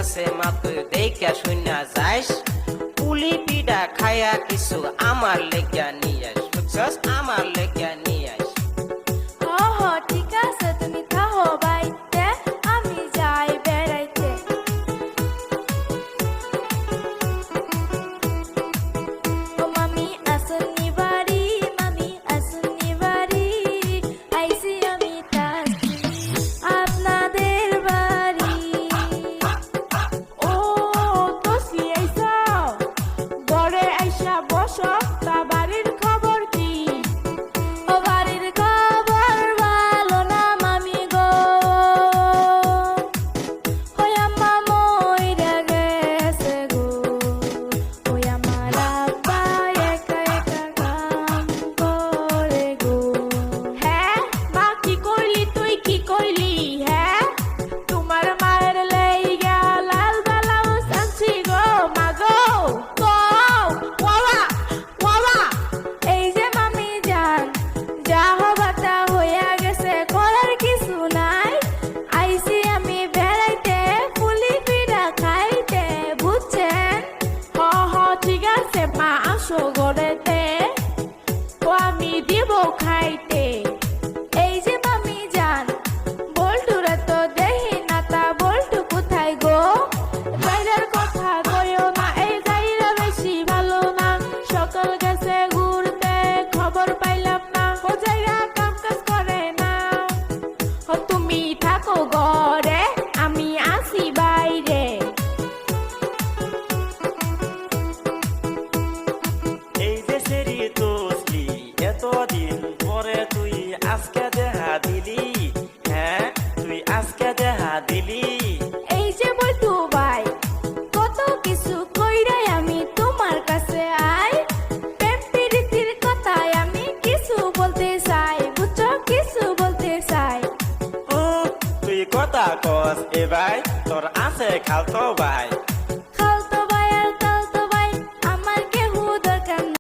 আছে মা তুই দেখা শুনা যাইস পুলি পিঠা খায়া কিছু আমার লেগা নিয়ে আস বুঝছস আমার লেগা নিয়ে আস হ হ ঠিক আছে তুমি থাহো বাইতে আমি যাই বেড়াইতে ও মামি আসুনি বাড়ি মামি আসুনি বাড়ি আইসি আমি তাসি আপনাদের বাড়ি ও তোসি আইসা ঘরে আইসা বসো তা বাড়ির খবর কি ও বাড়ির খবর ভালো না মামি গো ওই আম্মা মইরা গেছে গো ওই আমার আব্বা একা একা কাম করে গো হ্যাঁ মা কি করলি তুই কি করলি হ্যাঁ তোমার মায়ের লাইগা লাল ব্লাউজ আনছি গো মা গো ওয়াওয়া ওয়াওয়া এই যে মামি জান যা হবার তা হইয়া গেছে করার কিছু নাই আইসি আমি বেড়াইতে পুলি পিঠা খাইতে বুঝছেন হ হ ঠিক আছে মা আসো ঘরেতে ও আমি দিব খাইতে এই যে মামি জান বল্টুরে তো দেখি না তা বল্টু কোথায় গো বাইরের কথা কইও না এই যাইরা বেশি ভালো না সকাল গেছে ঘুরতে খবর পাইলাম না ও যাইরা কাম কাজ করে না ও তুমি থাকো ঘরে আমি আসি বাইরে এই যে সেরি তোসলি এতদিন পরে তুই আজকে দেখা দিলি হ্যাঁ তুই আজকে দেখা দিলি এই যে বল্টু ভাই কত কিছু কইরাই আমি তোমার কাছে আই প্রেম প্রীতির কথায় আমি কিছু বলতে চাই বুঝছো কিছু বলতে চাই ও তুই কথা কস এ ভাই তোর আছে খালতো ভাই